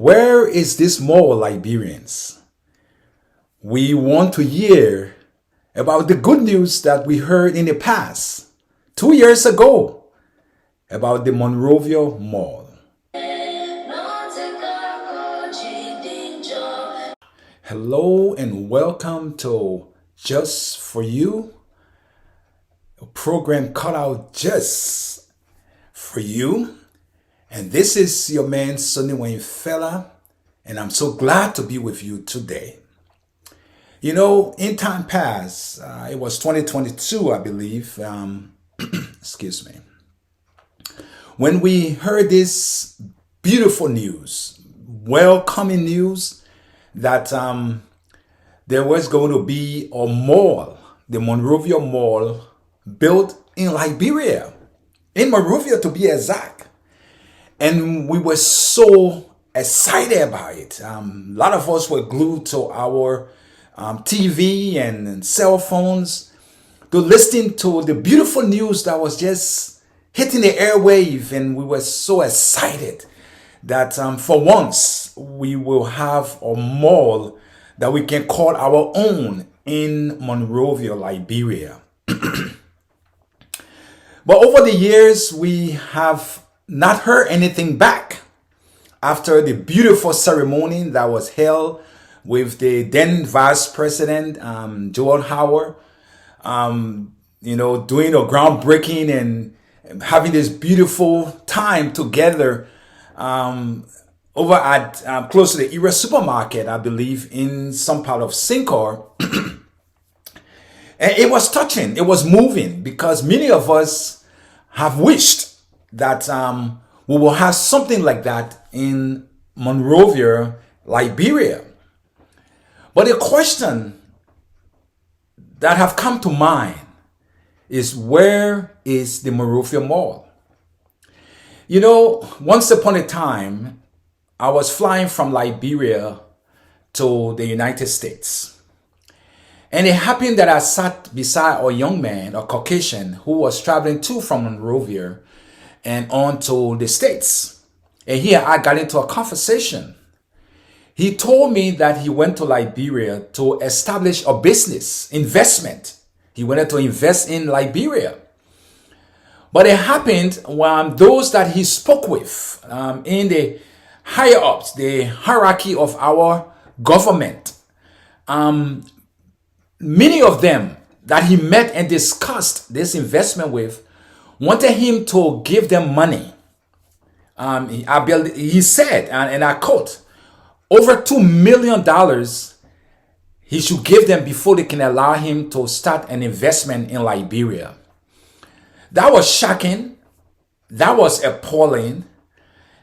Where is this mall, Liberians? We want to hear about the good news that we heard in the past, 2 years ago, about the Monrovia Mall. Hello and welcome to Just For You, a program cut out just for you. And this is your man, Sonny Wayne Fella, and I'm so glad to be with you today. You know, in time past, it was 2022, I believe, excuse me, when we heard this beautiful news, welcoming news that there was going to be a mall, the Monrovia Mall, built in Liberia, in Monrovia to be exact. And we were so excited about it. A lot of us were glued to our TV and cell phones to listen to the beautiful news that was just hitting the airwave. And we were so excited that for once we will have a mall that we can call our own in Monrovia, Liberia. But over the years, we have not heard anything back after the beautiful ceremony that was held with the then Vice President, Joel Howard, doing a groundbreaking and having this beautiful time together over at close to the Era supermarket, I believe, in some part of Syncor. And it was touching, it was moving, because many of us have wished that we will have something like that in Monrovia, Liberia. But the question that have come to mind is, where is the Monrovia Mall? You know, once upon a time, I was flying from Liberia to the United States. And it happened that I sat beside a young man, a Caucasian, who was traveling from Monrovia and on to the States. And here I got into a conversation. He told me that he went to Liberia to establish a business, investment. He wanted to invest in Liberia. But it happened when those that he spoke with in the higher ups, the hierarchy of our government, many of them that he met and discussed this investment with wanted him to give them money. He said, and I quote, over $2 million he should give them before they can allow him to start an investment in Liberia. That was shocking. That was appalling.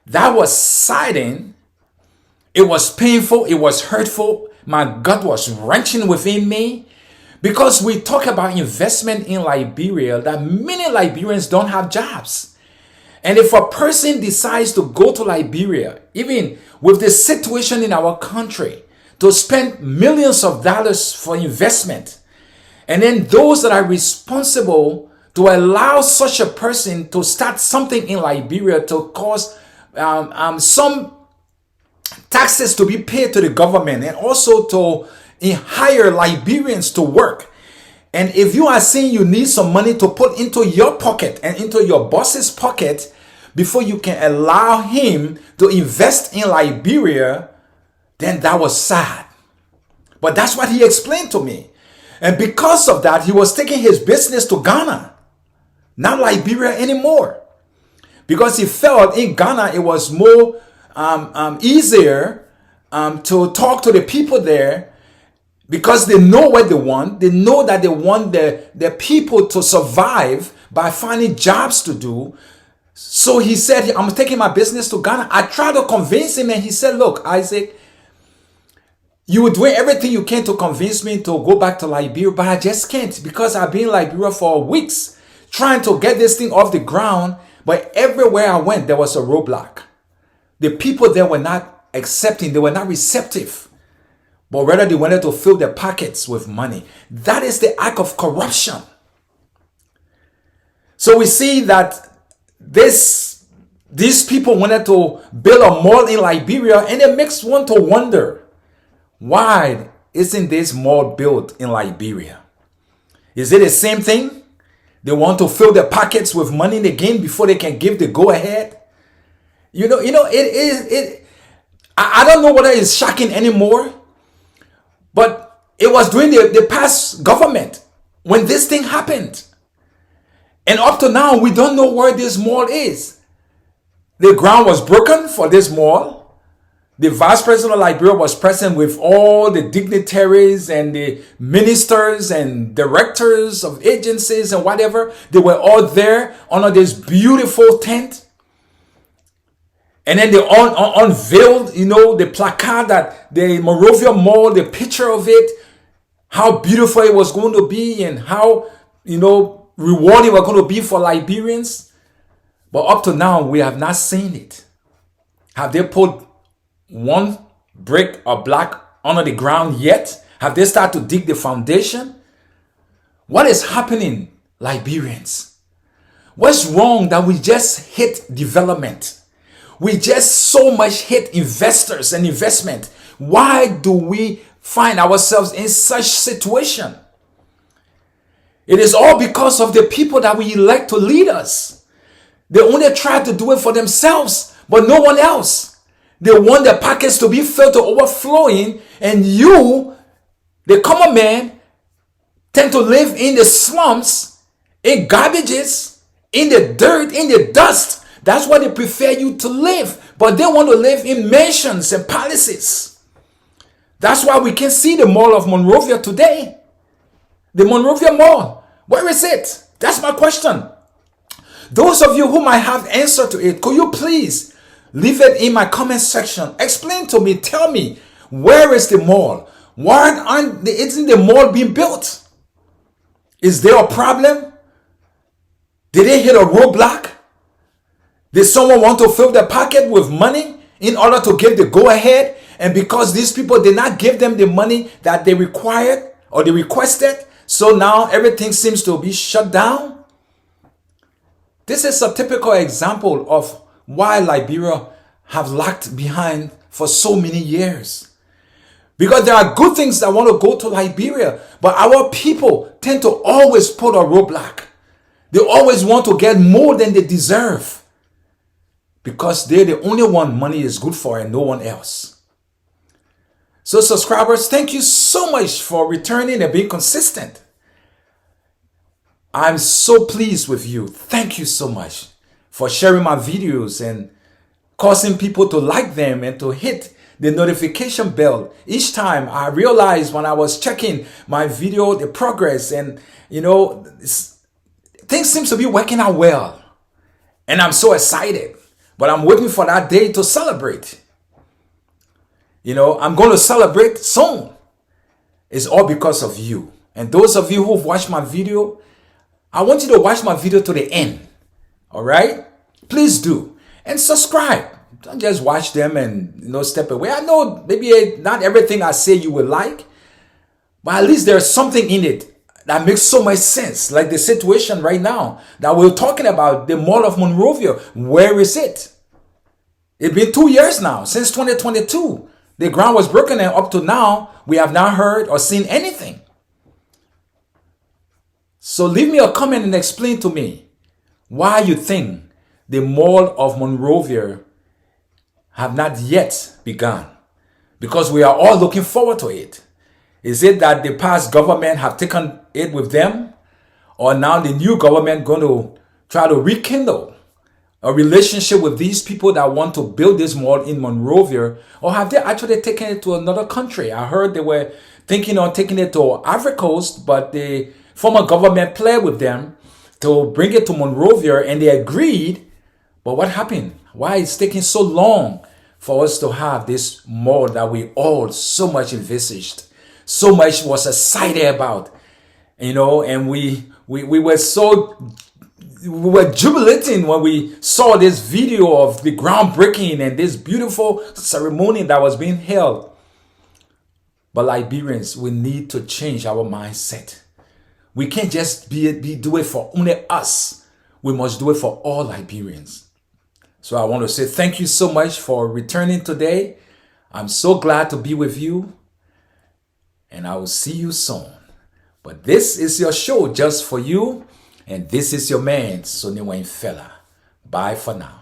That was saddening. It was painful. It was hurtful. My gut was wrenching within me. Because we talk about investment in Liberia, that many Liberians don't have jobs. And if a person decides to go to Liberia, even with the situation in our country, to spend millions of dollars for investment, and then those that are responsible to allow such a person to start something in Liberia to cause some taxes to be paid to the government, and also to hire Liberians to work. And if you are saying you need some money to put into your pocket and into your boss's pocket before you can allow him to invest in Liberia, then that was sad. But that's what he explained to me. And because of that, he was taking his business to Ghana, not Liberia anymore. Because he felt in Ghana it was more easier to talk to the people there, because they know what they want. They know that they want the people to survive by finding jobs to do. So he said, I'm taking my business to Ghana. I tried to convince him, and he said, look, Isaac, you were doing everything you can to convince me to go back to Liberia, but I just can't, because I've been in Liberia for weeks trying to get this thing off the ground. But everywhere I went, there was a roadblock. The people there were not accepting. They were not receptive. But rather they wanted to fill their pockets with money. That is the act of corruption. So we see that this These people wanted to build a mall in Liberia, and it makes one to wonder, why isn't this mall built in Liberia? Is it the same thing? They want to fill their pockets with money again before they can give the go ahead. I don't know whether it's shocking anymore, but it was during the past government when this thing happened. And up to now, we don't know where this mall is. The ground was broken for this mall. The vice president of Liberia was present with all the dignitaries and the ministers and directors of agencies and whatever. They were all there under this beautiful tent. And then they unveiled, the placard that the Monrovia Mall, the picture of it, how beautiful it was going to be and how, rewarding it was going to be for Liberians. But up to now, we have not seen it. Have they put one brick or block under the ground yet? Have they started to dig the foundation? What is happening, Liberians? What's wrong that we just hit development? We just so much hit investors and investment. Why do we find ourselves in such situation? It is all because of the people that we elect to lead us. They only try to do it for themselves, but no one else. They want their pockets to be filled to overflowing, and you, the common man, tend to live in the slums, in garbages, in the dirt, in the dust. That's where they prefer you to live. But they want to live in mansions and palaces. That's why we can see the Mall of Monrovia today. The Monrovia Mall. Where is it? That's my question. Those of you who might have answer to it, could you please leave it in my comment section? Explain to me. Tell me, where is the mall? Why isn't the mall being built? Is there a problem? Did they hit a roadblock? Did someone want to fill their pocket with money in order to give the go-ahead? And because these people did not give them the money that they required or they requested, so now everything seems to be shut down? This is a typical example of why Liberia have lagged behind for so many years. Because there are good things that want to go to Liberia, but our people tend to always put a roadblock. They always want to get more than they deserve, because they're the only one money is good for and no one else. So subscribers, thank you so much for returning and being consistent. I'm so pleased with you. Thank you so much for sharing my videos and causing people to like them and to hit the notification bell. Each time I realized when I was checking my video, the progress, and things seem to be working out well. And I'm so excited. But I'm waiting for that day to celebrate. I'm going to celebrate soon. It's all because of you. And those of you who've watched my video, I want you to watch my video to the end. All right? Please do. And subscribe. Don't just watch them and step away. I know maybe not everything I say you will like, but at least there's something in it that makes so much sense. Like the situation right now that we're talking about, the Mall of Monrovia. Where is it? It's been 2 years now, since 2022. The ground was broken, and up to now, we have not heard or seen anything. So leave me a comment and explain to me why you think the Mall of Monrovia have not yet begun. Because we are all looking forward to it. Is it that the past government have taken it with them? Or now the new government going to try to rekindle a relationship with these people that want to build this mall in Monrovia? Or have they actually taken it to another country? I heard they were thinking on taking it to Ivory Coast, but the former government played with them to bring it to Monrovia, and they agreed. But what happened? Why is it taking so long for us to have this mall that we all so much envisaged, so much was excited about, and we were jubilating when we saw this video of the groundbreaking and this beautiful ceremony that was being held. But Liberians, we need to change our mindset. We can't just do it for only us. We must do it for all Liberians. So I want to say thank you so much for returning today. I'm so glad to be with you, and I will see you soon. But this is your show just for you, and this is your man, Sonny Wayne Fella. Bye for now.